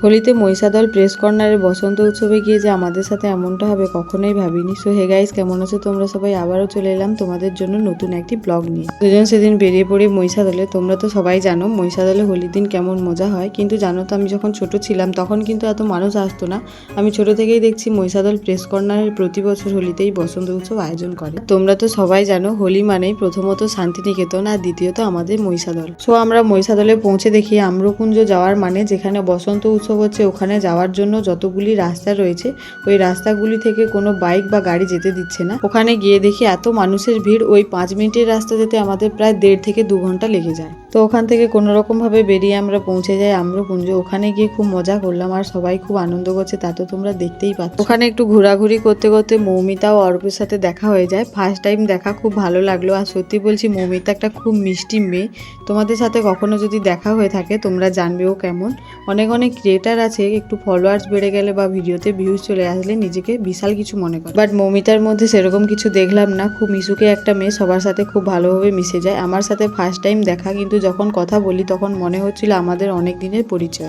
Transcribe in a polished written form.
হোলিতে মহিষাদল প্রেস কর্নারে বসন্ত উৎসবে গিয়ে যে আমাদের সাথে এমনটা হবে কখনোই ভাবিনি। সো হে গাইস, কেমন আছো তোমরা সবাই? আবারও চলে এলাম তোমাদের জন্য নতুন একটি ব্লগ নিয়ে। দুজন সেদিন বেরিয়ে পড়ি মহিষাদলে। তোমরা তো সবাই জানো মহিষাদলে হোলির দিন কেমন মজা হয়, কিন্তু জানো তো আমি যখন ছোট ছিলাম তখন কিন্তু এত মানুষ আসতো না। আমি ছোট থেকেই দেখছি মহিষাদল প্রেস কর্নারের প্রতি বছর হোলিতেই বসন্ত উৎসব আয়োজন করে। তোমরা তো সবাই জানো হোলি মানেই প্রথমত শান্তিনিকেতন আর দ্বিতীয়ত আমাদের মহিষাদল। সো আমরা মহিষাদলে পৌঁছে দেখি আম্রকুঞ্জ যাওয়ার মানে যেখানে বসন্ত উৎসব হচ্ছে ওখানে যাওয়ার জন্য যতগুলি রাস্তা রয়েছে ওই রাস্তাগুলি থেকে কোনো বাইক বা গাড়ি যেতে দিচ্ছে না। ওখানে গিয়ে দেখি এত মানুষের ভিড়, ওই 5 মিনিটের রাস্তা যেতে আমাদের প্রায় 1.5 থেকে 2 ঘন্টা লেগে যায়। তো ওখান থেকে কোনো রকম ভাবে বেরিয়ে আমরা পৌঁছে যাই আম্রকুঞ্জ। ওখানে গিয়ে খুব মজা করলাম আর সবাই খুব আনন্দ করছে, তা তো তোমরা দেখতেই পাচ্ছ। ওখানে একটু ঘোরাঘুরি করতে করতে মৌমিতা ও অর্পের সাথে দেখা হয়ে যায়। ফার্স্ট টাইম দেখা, খুব ভালো লাগলো। আর সত্যি বলছি মৌমিতা একটা খুব মিষ্টি মেয়ে। তোমাদের সাথে কখনো যদি দেখা হয়ে থাকে তোমরা জানবেও কেমন। অনেক অনেক ক্রিয়েটার আছে একটু ফলোয়ার্স বেড়ে গেলে বা ভিডিওতে ভিউজ চলে আসলে নিজেকে বিশাল কিছু মনে করে, বাট মৌমিতার মধ্যে সেরকম কিছু দেখলাম না। খুব মিশুকে একটা মেয়ে, সবার সাথে খুব ভালোভাবে মিশে যায়। আমার সাথে ফার্স্ট টাইম দেখা, কিন্তু যখন কথা বলি তখন মনে হচ্ছিল আমাদের অনেক দিনের পরিচয়।